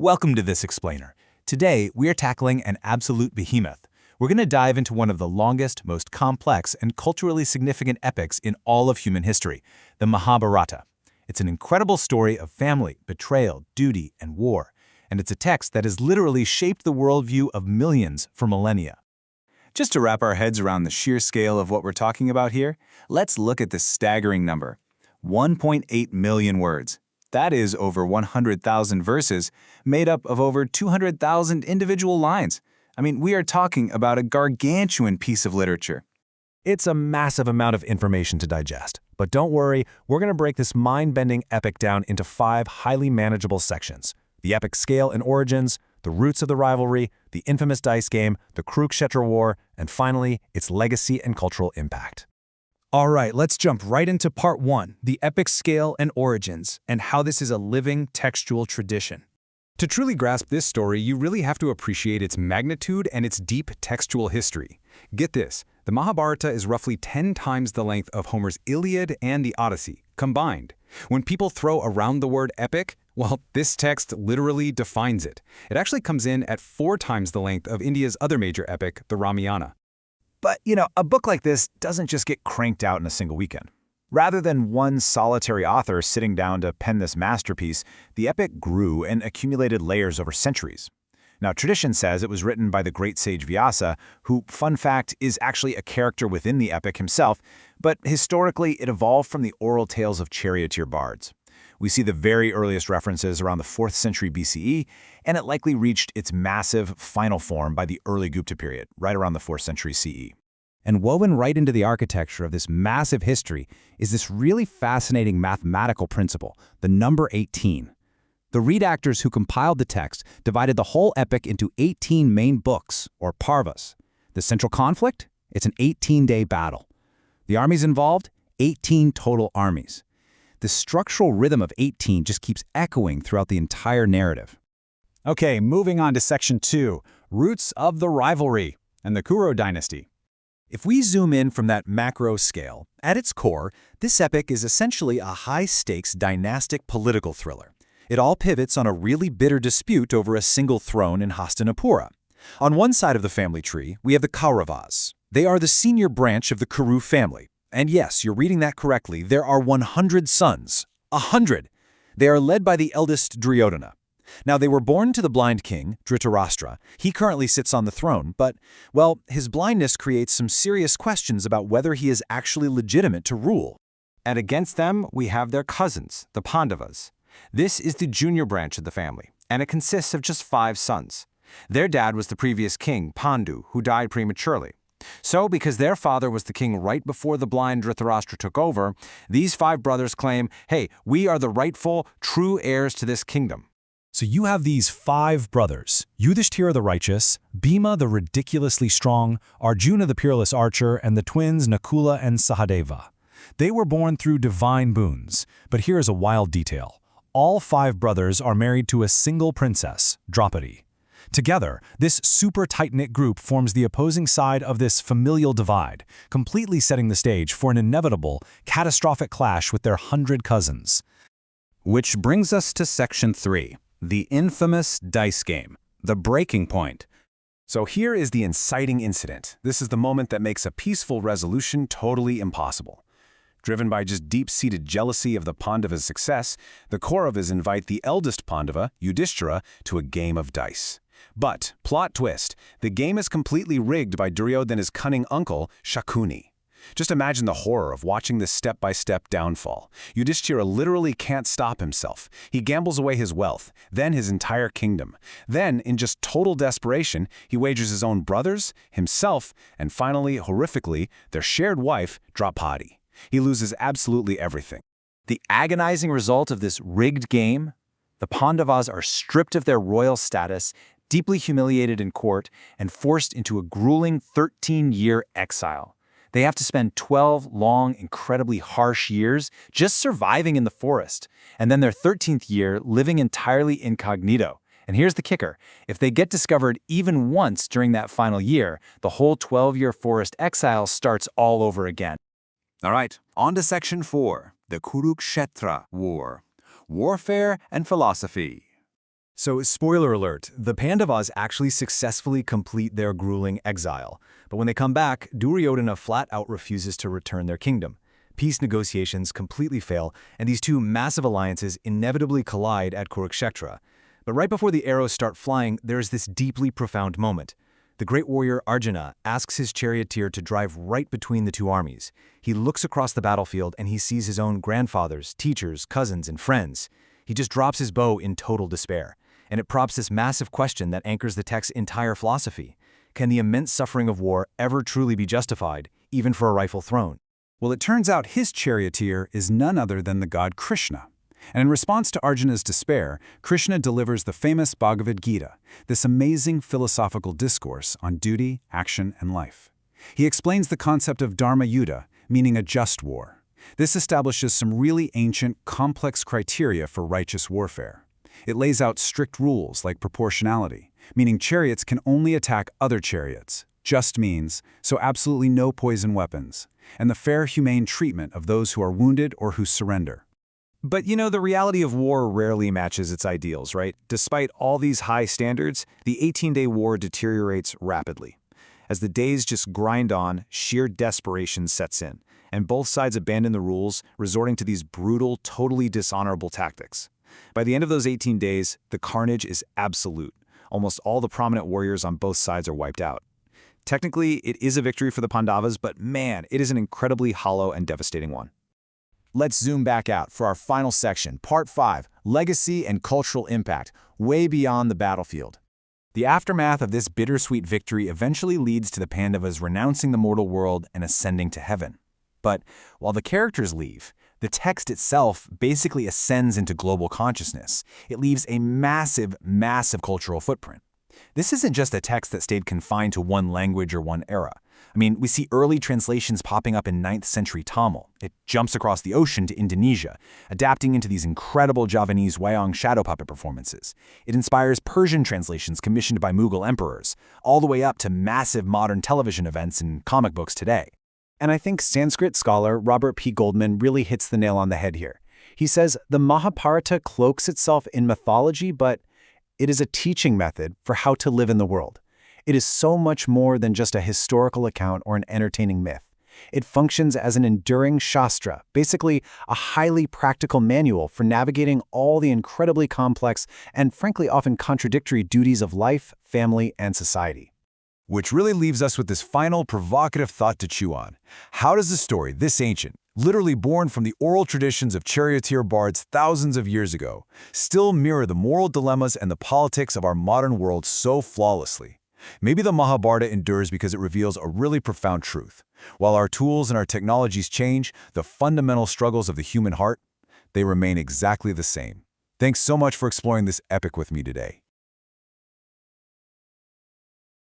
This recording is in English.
Welcome to This Explainer. Today, we are tackling an absolute behemoth. We're going to dive into one of the longest, most complex, and culturally significant epics in all of human history, the Mahabharata. It's an incredible story of family, betrayal, duty, and war, and it's a text that has literally shaped the worldview of millions for millennia. Just to wrap our heads around the sheer scale of what we're talking about here, let's look at this staggering number: 1.8 million words. That is over 100,000 verses, made up of over 200,000 individual lines. I mean, we are talking about a gargantuan piece of literature. It's a massive amount of information to digest. But don't worry, we're going to break this mind-bending epic down into 5 highly manageable sections: the epic scale and origins, the roots of the rivalry, the infamous dice game, the Kurukshetra War, and finally, its legacy and cultural impact. All right, let's jump right into part 1, the epic scale and origins, and how this is a living textual tradition. To truly grasp this story, you really have to appreciate its magnitude and its deep textual history. Get this, the Mahabharata is roughly 10 times the length of Homer's Iliad and the Odyssey, combined. When people throw around the word epic, well, this text literally defines it. It actually comes in at 4 times the length of India's other major epic, the Ramayana. But, a book like this doesn't just get cranked out in a single weekend. Rather than one solitary author sitting down to pen this masterpiece, the epic grew and accumulated layers over centuries. Now, tradition says it was written by the great sage Vyasa, who, fun fact, is actually a character within the epic himself, but historically it evolved from the oral tales of charioteer bards. We see the very earliest references around the 4th century BCE, and it likely reached its massive final form by the early Gupta period, right around the 4th century CE. And woven right into the architecture of this massive history is this really fascinating mathematical principle, the number 18. The redactors who compiled the text divided the whole epic into 18 main books, or parvas. The central conflict? It's an 18-day battle. The armies involved? 18 total armies. The structural rhythm of 18 just keeps echoing throughout the entire narrative. Okay, moving on to Section 2, Roots of the Rivalry and the Kuru Dynasty. If we zoom in from that macro scale, at its core, this epic is essentially a high-stakes dynastic political thriller. It all pivots on a really bitter dispute over a single throne in Hastinapura. On one side of the family tree, we have the Kauravas. They are the senior branch of the Kuru family. And yes, you're reading that correctly, there are 100 sons. 100! They are led by the eldest Duryodhana. Now, they were born to the blind king, Dhritarashtra. He currently sits on the throne, but, well, his blindness creates some serious questions about whether he is actually legitimate to rule. And against them, we have their cousins, the Pandavas. This is the junior branch of the family, and it consists of just 5 sons. Their dad was the previous king, Pandu, who died prematurely. So, because their father was the king right before the blind Dhritarashtra took over, these 5 brothers claim, hey, we are the rightful, true heirs to this kingdom. So you have these 5 brothers: Yudhishthira the righteous, Bhima the ridiculously strong, Arjuna the peerless archer, and the twins Nakula and Sahadeva. They were born through divine boons, but here is a wild detail. All 5 brothers are married to a single princess, Draupadi. Together, this super tight-knit group forms the opposing side of this familial divide, completely setting the stage for an inevitable, catastrophic clash with their 100 cousins. Which brings us to Section 3, the infamous dice game, the breaking point. So here is the inciting incident. This is the moment that makes a peaceful resolution totally impossible. Driven by just deep-seated jealousy of the Pandavas' success, the Kauravas invite the eldest Pandava, Yudhishthira, to a game of dice. But, plot twist, the game is completely rigged by Duryodhana's cunning uncle, Shakuni. Just imagine the horror of watching this step-by-step downfall. Yudhishthira literally can't stop himself. He gambles away his wealth, then his entire kingdom. Then, in just total desperation, he wagers his own brothers, himself, and finally, horrifically, their shared wife, Draupadi. He loses absolutely everything. The agonizing result of this rigged game? The Pandavas are stripped of their royal status, deeply humiliated in court, and forced into a grueling 13-year exile. They have to spend 12 long, incredibly harsh years just surviving in the forest, and then their 13th year living entirely incognito. And here's the kicker: if they get discovered even once during that final year, the whole 12-year forest exile starts all over again. All right, on to Section 4, the Kurukshetra War. Warfare and Philosophy. So, spoiler alert, the Pandavas actually successfully complete their grueling exile. But when they come back, Duryodhana flat out refuses to return their kingdom. Peace negotiations completely fail, and these two massive alliances inevitably collide at Kurukshetra. But right before the arrows start flying, there's this deeply profound moment. The great warrior Arjuna asks his charioteer to drive right between the two armies. He looks across the battlefield and he sees his own grandfathers, teachers, cousins, and friends. He just drops his bow in total despair. And it prompts this massive question that anchors the text's entire philosophy. Can the immense suffering of war ever truly be justified, even for a rightful throne? Well, it turns out his charioteer is none other than the god Krishna. And in response to Arjuna's despair, Krishna delivers the famous Bhagavad Gita, this amazing philosophical discourse on duty, action, and life. He explains the concept of dharma yuddha, meaning a just war. This establishes some really ancient, complex criteria for righteous warfare. It lays out strict rules like proportionality, meaning chariots can only attack other chariots. Just means, so absolutely no poison weapons, and the fair, humane treatment of those who are wounded or who surrender. But the reality of war rarely matches its ideals, right? Despite all these high standards, the 18-day war deteriorates rapidly. As the days just grind on, sheer desperation sets in, and both sides abandon the rules, resorting to these brutal, totally dishonorable tactics. By the end of those 18 days, the carnage is absolute. Almost all the prominent warriors on both sides are wiped out. Technically, it is a victory for the Pandavas, but man, it is an incredibly hollow and devastating one. Let's zoom back out for our final section, Part 5, Legacy and Cultural Impact, way beyond the battlefield. The aftermath of this bittersweet victory eventually leads to the Pandavas renouncing the mortal world and ascending to heaven. But while the characters leave, the text itself basically ascends into global consciousness. It leaves a massive, massive cultural footprint. This isn't just a text that stayed confined to one language or one era. I mean, we see early translations popping up in 9th century Tamil. It jumps across the ocean to Indonesia, adapting into these incredible Javanese wayang shadow puppet performances. It inspires Persian translations commissioned by Mughal emperors, all the way up to massive modern television events and comic books today. And I think Sanskrit scholar Robert P. Goldman really hits the nail on the head here. He says the Mahabharata cloaks itself in mythology, but it is a teaching method for how to live in the world. It is so much more than just a historical account or an entertaining myth. It functions as an enduring shastra, basically a highly practical manual for navigating all the incredibly complex and frankly often contradictory duties of life, family, and society. Which really leaves us with this final provocative thought to chew on. How does a story this ancient, literally born from the oral traditions of charioteer bards thousands of years ago, still mirror the moral dilemmas and the politics of our modern world so flawlessly? Maybe the Mahabharata endures because it reveals a really profound truth. While our tools and our technologies change, the fundamental struggles of the human heart, they remain exactly the same. Thanks so much for exploring this epic with me today.